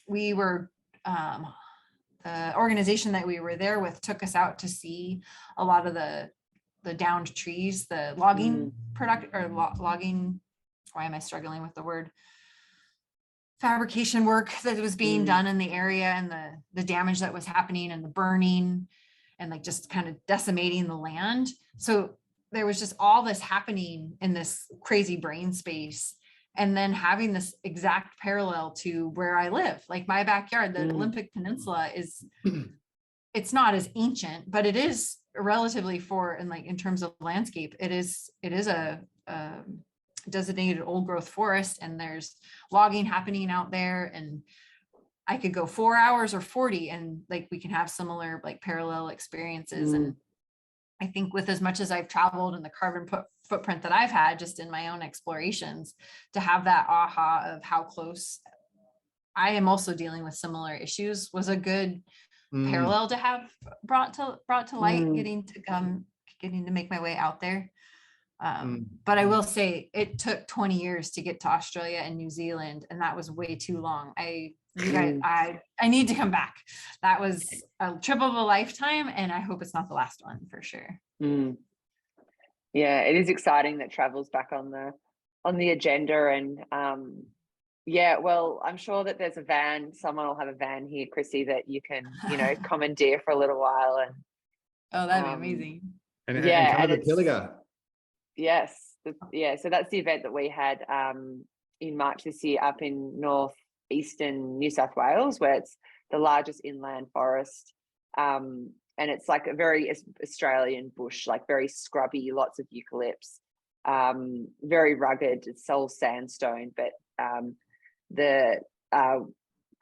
B: we were the organization that we were there with took us out to see a lot of the downed trees, the logging logging, why am I struggling with the word, fabrication work that was being done in the area, and the damage that was happening, and the burning, and like just kind of decimating the land. So there was just all this happening in this crazy brain space, and then having this exact parallel to where I live, like my backyard. The Olympic Peninsula is, it's not as ancient, but it is relatively in terms of landscape, it is a designated old growth forest, and there's logging happening out there, and I could go 4 hours or 40, and like we can have similar like parallel experiences. And I think with as much as I've traveled and the carbon footprint that I've had just in my own explorations, to have that aha of how close I am also dealing with similar issues was a good parallel to have brought to light, getting to make my way out there. But I will say it took 20 years to get to Australia and New Zealand, and that was way too long. You guys, I need to come back. That was a trip of a lifetime, and I hope it's not the last one for sure.
C: Yeah, it is exciting that travel's back on the agenda. And yeah, well, I'm sure that there's a van, someone will have a van here, Krissy, that you can, commandeer for a little while. And
B: oh, that'd be amazing.
A: And come to Pilliga.
C: Yes. So that's the event that we had in March this year up in northeastern New South Wales, where it's the largest inland forest. And it's like a very Australian bush, like very scrubby, lots of eucalypts, very rugged. It's all sandstone, but the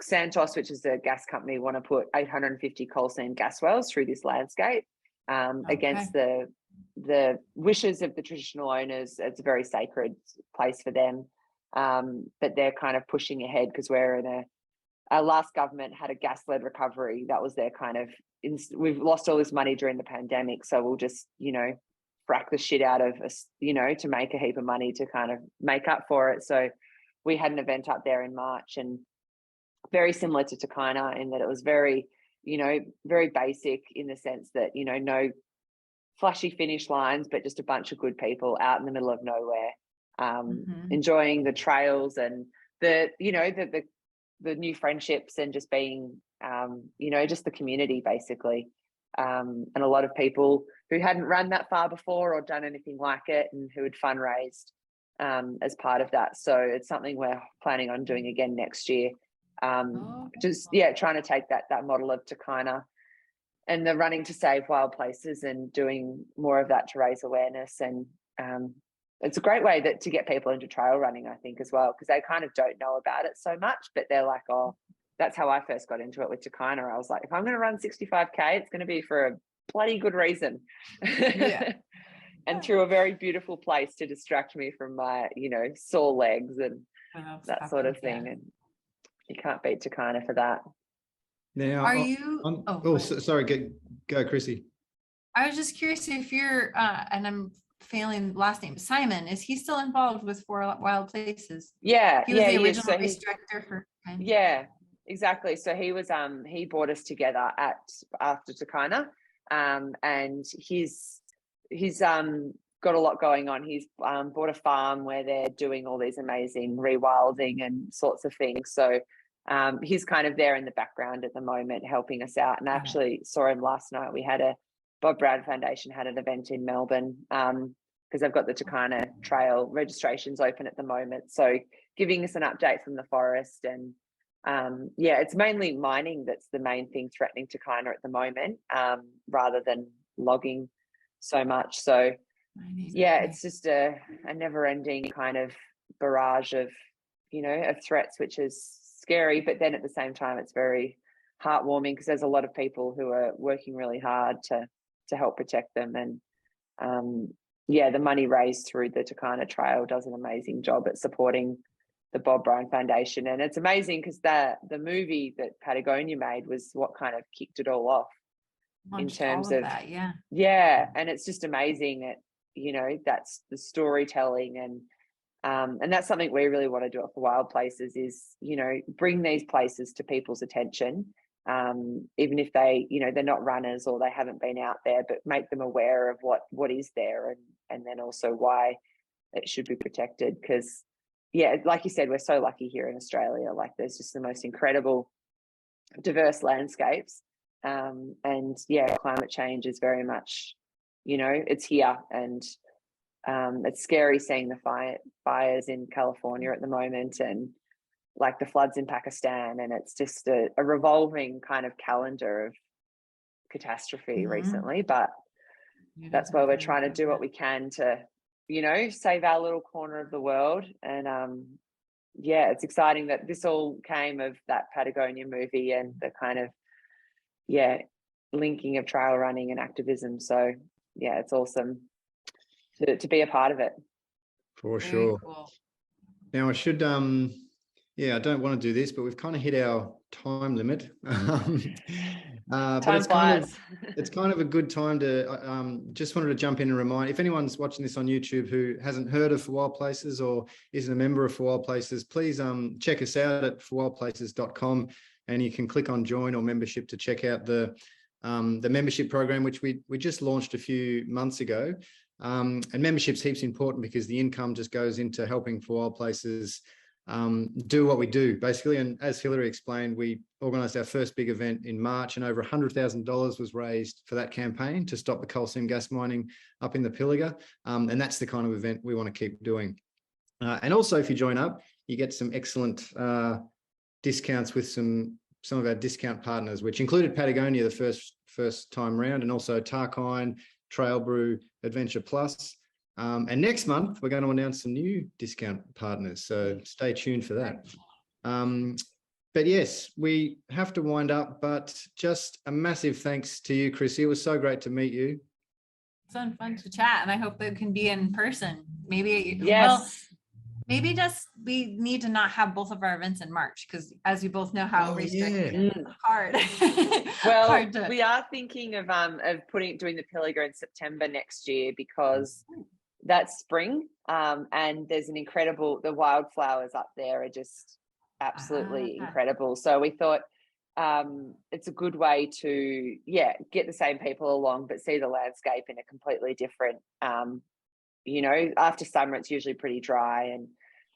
C: Santos, which is a gas company, want to put 850 coal seam gas wells through this landscape against the wishes of the traditional owners. It's a very sacred place for them, but they're kind of pushing ahead because we're in our last government had a gas-led recovery. That was their kind of, we've lost all this money during the pandemic, so we'll just, frack the shit out of us, to make a heap of money to kind of make up for it. So we had an event up there in March, and very similar to takayna in that it was very, very basic in the sense that, no flashy finish lines, but just a bunch of good people out in the middle of nowhere, enjoying the trails and the new friendships, and just being, just the community basically. And a lot of people who hadn't run that far before or done anything like it, and who had fundraised as part of that. So it's something we're planning on doing again next year. Trying to take that model of takayna and the running to save wild places, and doing more of that to raise awareness. And it's a great way to get people into trail running, I think, as well, because they kind of don't know about it so much, but they're like, oh, that's how I first got into it with takayna. I was like, if I'm going to run 65K, it's going to be for a bloody good reason.
B: Yeah.
C: And through a very beautiful place to distract me from my, sore legs and that sort of thing. And you can't beat takayna for that.
A: Now,
B: are you?
A: Sorry, go, Krissy.
B: I was just curious if you're, and I'm failing last name, Simon, is he still involved with For Wild Places?
C: Yeah,
B: He was
C: yeah,
B: the
C: he is.
B: original
C: So
B: race director for.
C: yeah, exactly. So he was he brought us together after Takayna, and he's got a lot going on. He's bought a farm where they're doing all these amazing rewilding and sorts of things. So he's kind of there in the background at the moment, helping us out. And I actually saw him last night. We had Bob Brown Foundation had an event in Melbourne because I've got the Takayna Trail registrations open at the moment. So giving us an update from the forest, and yeah, it's mainly mining that's the main thing threatening Takayna at the moment, rather than logging so much. So yeah, it's just a never-ending kind of barrage of, you know, of threats, which is scary, but then at the same time it's very heartwarming because there's a lot of people who are working really hard to help protect them. And yeah, the money raised through the Takayna Trail does an amazing job at supporting the Bob Brown Foundation. And it's amazing because the movie that Patagonia made was what kind of kicked it all off in terms of
B: that.
C: Yeah, and it's just amazing that, you know, that's the storytelling, and that's something we really want to do at For Wild Places is, you know, bring these places to people's attention, even if they, you know, they're not runners or they haven't been out there, but make them aware of what is there, and then also why it should be protected. Because yeah, like you said, we're so lucky here in Australia. Like there's just the most incredible diverse landscapes, and yeah, climate change is very much, you know, it's here, and it's scary seeing the fires in California at the moment, and like the floods in Pakistan, and it's just a revolving kind of calendar of catastrophe recently. But that's why we're trying to do what we can to, you know, save our little corner of the world. And yeah, it's exciting that this all came of that Patagonia movie and the kind of, yeah, linking of trail running and activism. So yeah, it's awesome to be a part of it.
A: For
B: Very
A: sure.
B: cool.
A: Now I should, yeah, I don't want to do this, but we've kind of hit our time limit. But
C: Time flies.
A: It's kind of a good time to, just wanted to jump in and remind, if anyone's watching this on YouTube who hasn't heard of For Wild Places or isn't a member of For Wild Places, please check us out at forwildplaces.com, and you can click on join or membership to check out the membership program, which we just launched a few months ago. And membership's heaps important because the income just goes into helping For Wild Places do what we do basically. And as Hilary explained, we organised our first big event in March, and over $100,000 was raised for that campaign to stop the coal seam gas mining up in the Pilliga. And that's the kind of event we want to keep doing. And also, if you join up, you get some excellent discounts with some of our discount partners, which included Patagonia the first time round, and also Takayna, Trail Brew, Adventure Plus. And next month, we're going to announce some new discount partners. So stay tuned for that. But yes, we have to wind up, but just a massive thanks to you, Krissy. It was so great to meet you.
B: It's been fun to chat, and I hope it can be in person. Maybe,
C: Yes.
B: well, maybe just we need to not have both of our events in March, because as we both know how restricted, hard.
C: Well,
B: hard to...
C: we are thinking of doing the Pilliga in September next year, because that's spring, and there's the wildflowers up there are just absolutely incredible. So we thought it's a good way to get the same people along, but see the landscape in a completely different, you know, after summer it's usually pretty dry,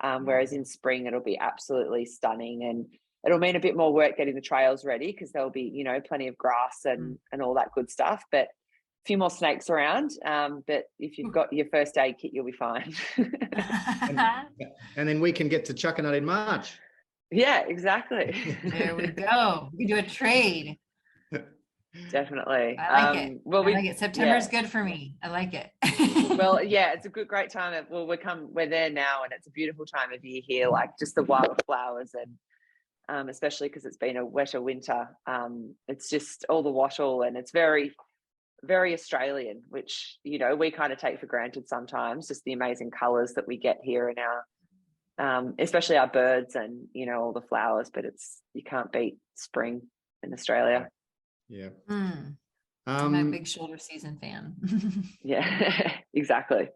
C: and whereas in spring it'll be absolutely stunning, and it'll mean a bit more work getting the trails ready because there'll be, you know, plenty of grass and all that good stuff, but a few more snakes around, but if you've got your first aid kit, you'll be fine.
A: and then we can get to Chuckanut in March.
C: Yeah, exactly.
B: There we go. We do a trade.
C: Definitely.
B: I like it.
C: Well,
B: I like it. September's good for me. I like it.
C: Well, yeah, it's a great time. We're there now, and it's a beautiful time of year here, like just the wildflowers, and especially because it's been a wetter winter. It's just all the wattle, and it's very, very Australian, which, you know, we kind of take for granted sometimes, just the amazing colours that we get here in our especially our birds and, you know, all the flowers, but you can't beat spring in Australia.
A: Yeah.
B: I'm a big shoulder season fan.
C: Yeah, exactly.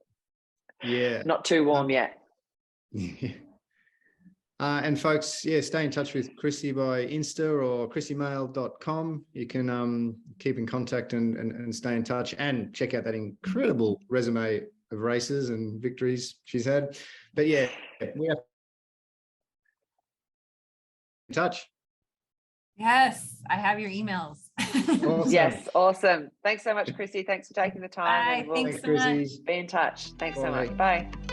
A: Yeah.
C: Not too warm yet.
A: And folks, yeah, stay in touch with Krissy by Insta or krissymoehl.com. You can keep in contact and stay in touch and check out that incredible resume of races and victories she's had. But yeah, we have in touch.
B: Yes, I have your emails.
A: Awesome.
C: Yes, awesome. Thanks so much, Krissy. Thanks for taking the time.
B: Bye.
C: And we'll
B: Thanks so much.
A: Krissy.
C: be in touch. Thanks so
A: Bye.
C: much. Bye.